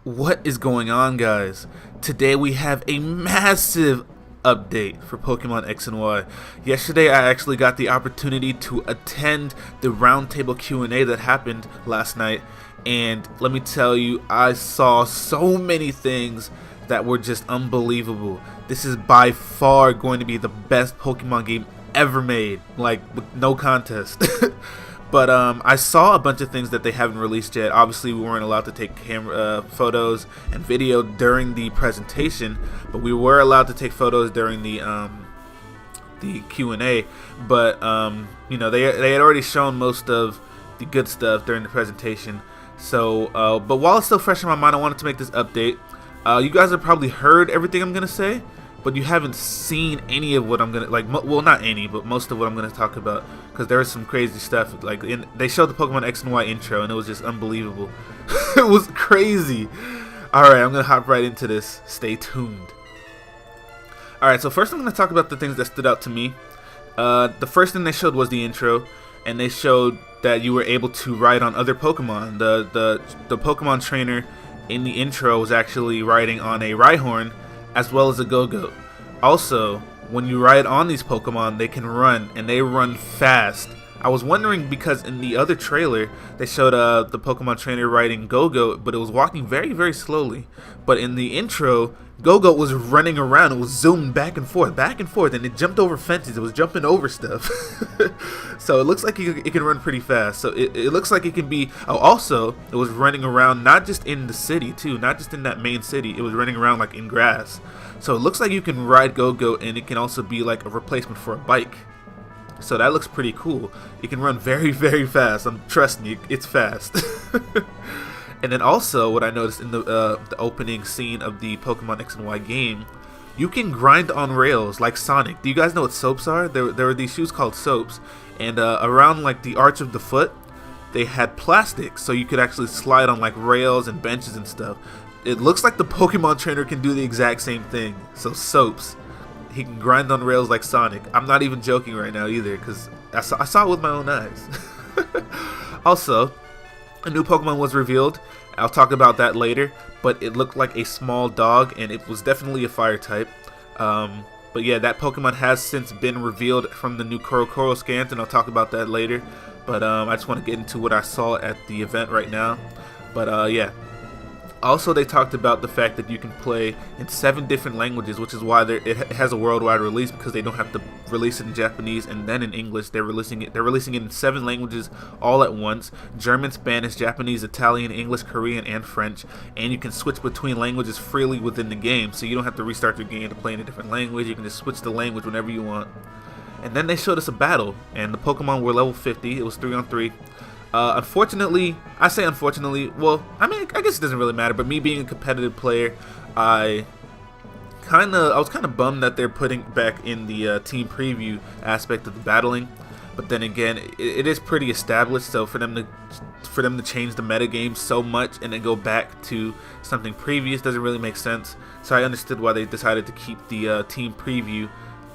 What is going on, guys? Today we have a massive update for Pokemon X and Y. Yesterday I actually got the opportunity to attend the roundtable Q&A that happened last night, and let me tell you, I saw so many things that were just unbelievable. This is by far going to be the best Pokemon game ever made, like with no contest. But I saw a bunch of things that they haven't released yet. Obviously, we weren't allowed to take camera photos and video during the presentation, but we were allowed to take photos during the Q&A. But you know, they had already shown most of the good stuff during the presentation. So, but while it's still fresh in my mind, I wanted to make this update. You guys have probably heard everything I'm gonna say, but you haven't seen any of what I'm gonna well, not any, but most of what I'm gonna talk about, because there is some crazy stuff. Like they showed the Pokemon X and Y intro, and it was just unbelievable. It was crazy. All right, I'm gonna hop right into this. Stay tuned. All right, so first I'm gonna talk about the things that stood out to me. The first thing they showed was the intro, and they showed that you were able to ride on other Pokemon. The Pokemon trainer in the intro was actually riding on a Rhyhorn, as well as a Go-Goat. Also, when you ride on these Pokemon, they can run, and they run fast. I was wondering, because in the other trailer, they showed the Pokemon trainer riding Go-Goat, but it was walking very, very slowly. But in the intro, Go-Goat was running around. It was zooming back and forth, and it jumped over fences. It was jumping over stuff. So it looks like it can run pretty fast. So it looks like it can be... Oh, also, it was running around not just in the city, too. Not just in that main city. It was running around, like, in grass. So it looks like you can ride Go-Goat, and it can also be, like, a replacement for a bike. So that looks pretty cool. It can run very, very fast. Trust me, it's fast. And then also, what I noticed in the opening scene of the Pokemon X and Y game, you can grind on rails like Sonic. Do you guys know what soaps are? There were these shoes called soaps, and around like the arch of the foot, they had plastic, so you could actually slide on like rails and benches and stuff. It looks like the Pokemon trainer can do the exact same thing. So soaps, he can grind on rails like Sonic. I'm not even joking right now either, because I saw it with my own eyes. Also, a new Pokemon was revealed. I'll talk about that later, but it looked like a small dog, and it was definitely a fire type. But yeah, that Pokemon has since been revealed from the new Korokoro scans, and I'll talk about that later. But I just want to get into what I saw at the event right now. But yeah. Also, they talked about the fact that you can play in 7 different languages, which is why it has a worldwide release, because they don't have to release it in Japanese and then in English. They're releasing it in 7 languages all at once: German, Spanish, Japanese, Italian, English, Korean, and French. And you can switch between languages freely within the game, so you don't have to restart your game to play in a different language. You can just switch the language whenever you want. And then they showed us a battle, and the Pokemon were level 50. It was 3-on-3. Unfortunately, I say unfortunately, well, I mean, I guess it doesn't really matter, but me being a competitive player, I was kind of bummed that they're putting back in the team preview aspect of the battling. But then again, it is pretty established, so for them to change the metagame so much and then go back to something previous doesn't really make sense. So I understood why they decided to keep the team preview.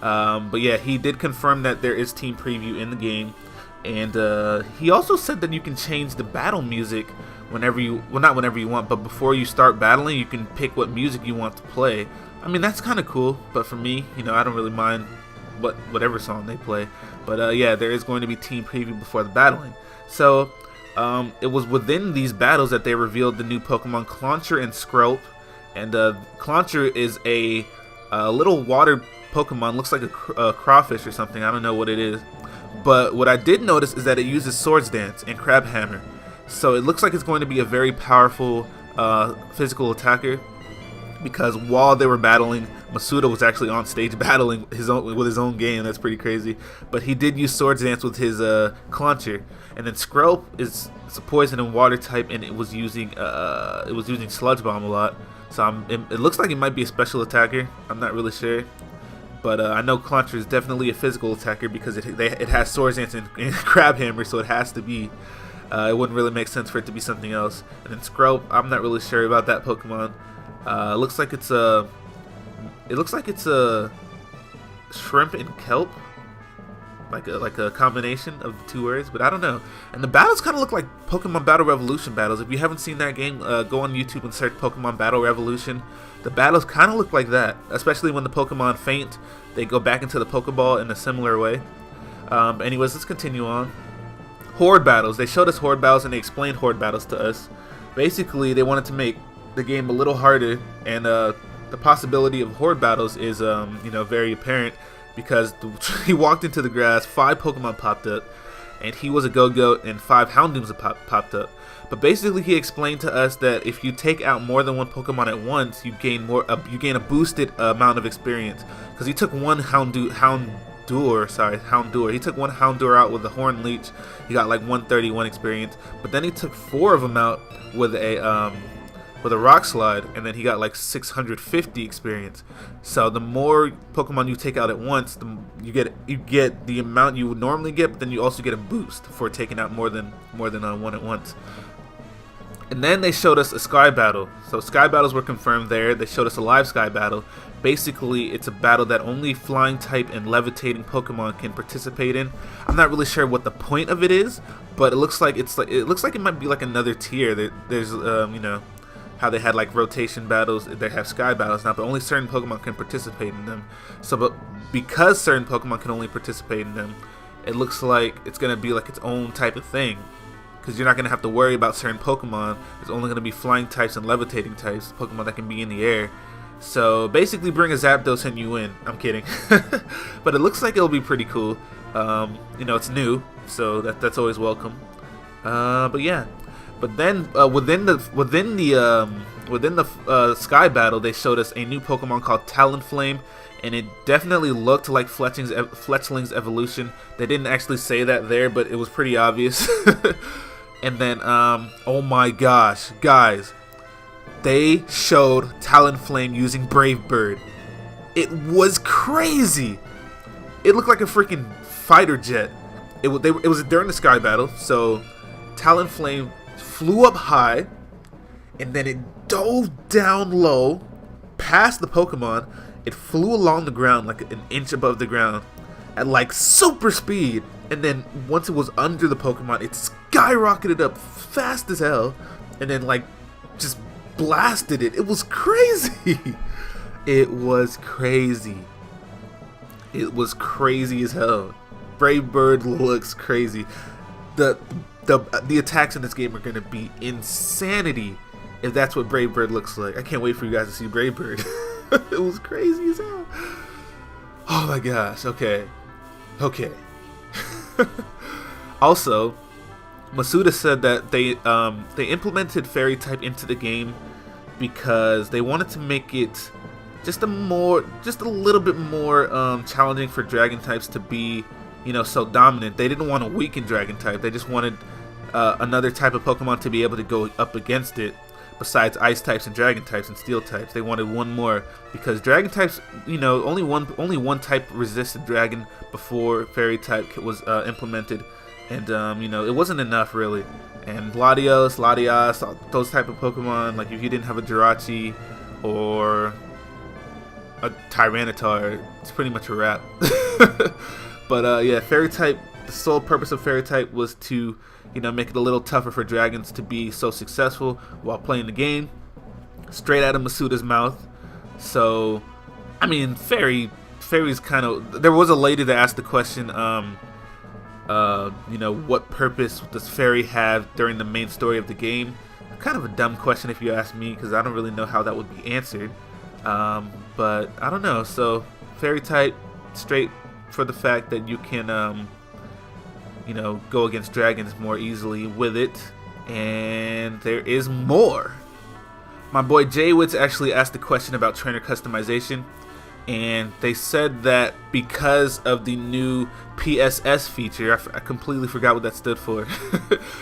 But yeah, he did confirm that there is team preview in the game. And he also said that you can change the battle music whenever you, well, not whenever you want, but before you start battling, you can pick what music you want to play. I mean, that's kind of cool, but for me, you know, I don't really mind whatever song they play. But yeah, there is going to be team preview before the battling. So it was within these battles that they revealed the new Pokemon Clauncher and Skrelp. And Clauncher is a little water Pokemon, looks like a crawfish or something. I don't know what it is. But what I did notice is that it uses Swords Dance and Crab Hammer. So it looks like it's going to be a very powerful physical attacker, because while they were battling, Masuda was actually on stage battling with his own game. That's pretty crazy. But he did use Swords Dance with his Clauncher. And then Skrelp it's a poison and water type, and it was using Sludge Bomb a lot. So it looks like it might be a special attacker. I'm not really sure. But I know Clauncher is definitely a physical attacker, because it has Swords Dance and Crab Hammer, so it has to be. It wouldn't really make sense for it to be something else. And then Skrelp, I'm not really sure about that Pokemon. It looks like it's a shrimp and kelp. like a combination of the two words, but I don't know. And the battles kind of look like Pokemon Battle Revolution battles. If you haven't seen that game, go on YouTube and search Pokemon Battle Revolution. The battles kind of look like that, especially when the Pokemon faint, they go back into the Pokeball in a similar way. Anyways, let's continue on. Horde Battles. They showed us Horde Battles and they explained Horde Battles to us. Basically, they wanted to make the game a little harder, and the possibility of Horde Battles is very apparent, because he walked into the grass, 5 Pokemon popped up, and he was a Go-Goat, and 5 Houndooms popped up. But basically, he explained to us that if you take out more than one Pokemon at once, you gain a boosted amount of experience. Because he took one Houndour. He took one Houndour out with a Horn Leech. He got like 131 experience. But then he took 4 of them out with a Rock Slide, and then he got like 650 experience. So the more Pokemon you take out at once, you get the amount you would normally get, but then you also get a boost for taking out more than one at once. And then they showed us a Sky Battle. So Sky Battles were confirmed there. They showed us a live Sky Battle. Basically, it's a battle that only Flying type and Levitating Pokemon can participate in. I'm not really sure what the point of it is, but it looks like it might be like another tier. There's how they had like rotation battles, they have Sky Battles now, but only certain Pokemon can participate in them. But because certain Pokemon can only participate in them, it looks like it's gonna be like its own type of thing. Because you're not going to have to worry about certain Pokemon. It's only going to be Flying types and Levitating types, Pokemon that can be in the air. So basically bring a Zapdos and you win. I'm kidding. But it looks like it'll be pretty cool. It's new, so that's always welcome. But yeah. But then within the Sky Battle, they showed us a new Pokemon called Talonflame. And it definitely looked like Fletchling's evolution. They didn't actually say that there, but it was pretty obvious. And then, oh my gosh, guys, they showed Talonflame using Brave Bird. It was crazy. It looked like a freaking fighter jet. It was during the Sky Battle, so Talonflame flew up high, and then it dove down low, past the Pokemon. It flew along the ground like an inch above the ground at like super speed, and then once it was under the Pokemon, it skyrocketed up fast as hell, and then like just blasted it. It was crazy. It was crazy. It was crazy as hell. Brave Bird looks crazy. The attacks in this game are gonna be insanity if that's what Brave Bird looks like. I can't wait for you guys to see Brave Bird. It was crazy as hell. Oh my gosh. Okay. Also, Masuda said that they implemented Fairy type into the game because they wanted to make it just a little bit more challenging for Dragon types to be, so dominant. They didn't want to weaken Dragon type. They just wanted another type of Pokemon to be able to go up against it. Besides Ice types and Dragon types and Steel types, they wanted one more, because Dragon types, only one type resisted Dragon before Fairy type was implemented, and it wasn't enough really. And Latios, those type of Pokemon, like if you didn't have a Jirachi or a Tyranitar, it's pretty much a wrap. But yeah, Fairy type. The sole purpose of Fairy type was to make it a little tougher for dragons to be so successful while playing the game. Straight out of Masuda's mouth. So, I mean, Fairy's kind of... There was a lady that asked the question, what purpose does Fairy have during the main story of the game? Kind of a dumb question if you ask me, because I don't really know how that would be answered. But, I don't know. So, Fairy type, straight for the fact that you can... go against dragons more easily with it. And there is more. My boy Jaywitz actually asked a question about trainer customization, and they said that because of the new PSS feature, I completely forgot what that stood for,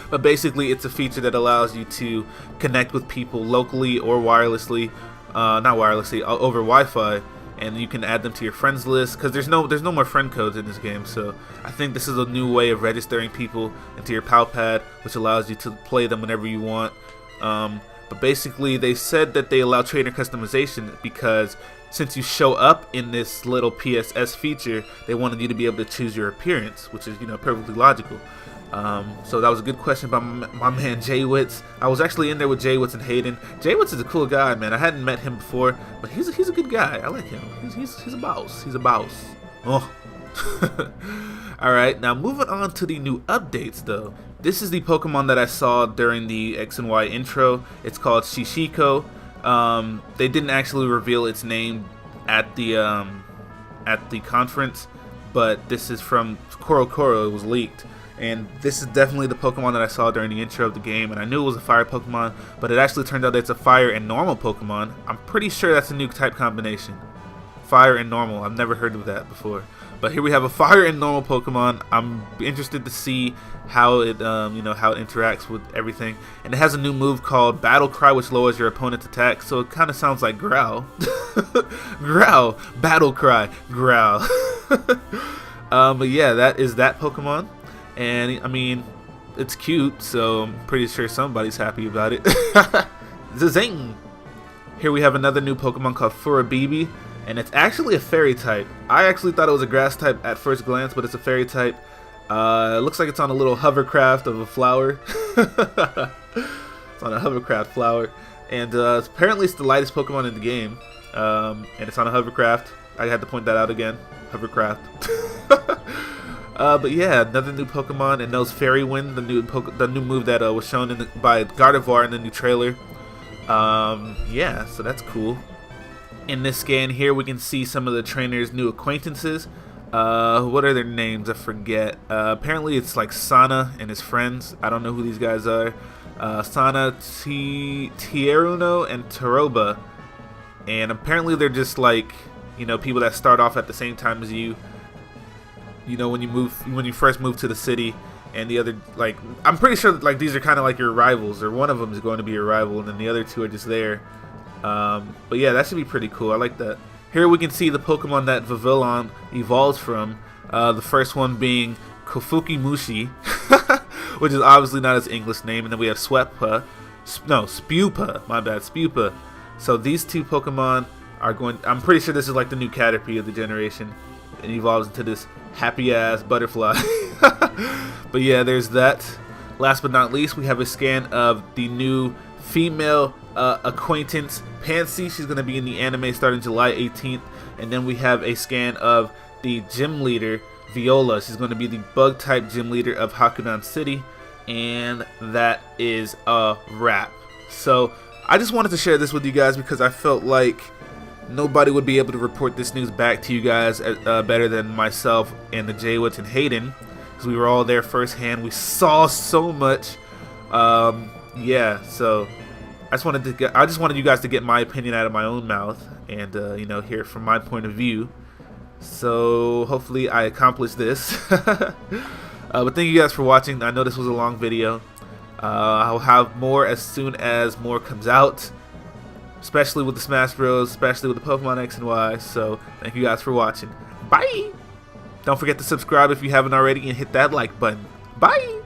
but basically it's a feature that allows you to connect with people locally or wirelessly, over Wi-Fi, and you can add them to your friends list, because there's no more friend codes in this game. So I think this is a new way of registering people into your pal pad, which allows you to play them whenever you want. But basically, they said that they allow trainer customization because since you show up in this little PSS feature, they wanted you to be able to choose your appearance, which is, you know, perfectly logical. So that was a good question by my man Jaywitz. I was actually in there with Jaywitz and Hayden. Jaywitz is a cool guy, man. I hadn't met him before, but he's a good guy. I like him. He's a boss. He's a boss. Oh. Alright, now moving on to the new updates though. This is the Pokemon that I saw during the X and Y intro. It's called Shishiko. They didn't actually reveal its name at the conference, but this is from Koro. It was leaked. And this is definitely the Pokemon that I saw during the intro of the game, and I knew it was a fire Pokemon, but it actually turned out that it's a fire and normal Pokemon. I'm pretty sure that's a new type combination. Fire and normal. I've never heard of that before. But here we have a fire and normal Pokemon. I'm interested to see how it, how it interacts with everything. And it has a new move called Battle Cry, which lowers your opponent's attack. So it kind of sounds like Growl. Growl. Battle Cry. Growl. But yeah, that is that Pokemon. And I mean, it's cute, so I'm pretty sure somebody's happy about it. Zing! Here we have another new Pokemon called Furabibi, and it's actually a fairy type. I actually thought it was a grass type at first glance, but it's a fairy type. It looks like it's on a little hovercraft of a flower. It's on a hovercraft flower, and apparently it's the lightest Pokemon in the game. And it's on a hovercraft. I had to point that out again. Hovercraft. But yeah, another new Pokemon, and knows Fairy Wind, the new move that was shown by Gardevoir in the new trailer. Yeah, so that's cool. In this scan here, we can see some of the trainers' new acquaintances. What are their names? I forget. Apparently, it's like Sana and his friends. I don't know who these guys are. Sana, Tieruno, and Taroba. And apparently, they're just like, you know, people that start off at the same time as you. You know, when you first move to the city, and the other, like, I'm pretty sure like these are kind of like your rivals, or one of them is going to be your rival, and then the other two are just there. But yeah, that should be pretty cool. I like that. Here we can see the Pokemon that Vivillon evolves from. The first one being Kofuki Mushi, which is obviously not his English name, and then we have Spupa. My bad, Spupa. So these two Pokemon are going. I'm pretty sure this is like the new Caterpie of the generation. It evolves into this happy ass butterfly. But yeah, there's that. Last but not least, we have a scan of the new female acquaintance, Pansy. She's going to be in the anime starting July 18th. And then we have a scan of the gym leader, Viola. She's going to be the bug type gym leader of Hakudan City. And that is a wrap. So I just wanted to share this with you guys because I felt like nobody would be able to report this news back to you guys better than myself and the Jaywitz and Hayden, because we were all there firsthand. We saw so much. Yeah, so I just wanted you guys to get my opinion out of my own mouth and hear it from my point of view. So hopefully I accomplished this. But thank you guys for watching. I know this was a long video. I'll have more as soon as more comes out. Especially with the Smash Bros, especially with the Pokemon X and Y. So, thank you guys for watching. Bye! Don't forget to subscribe if you haven't already and hit that like button. Bye!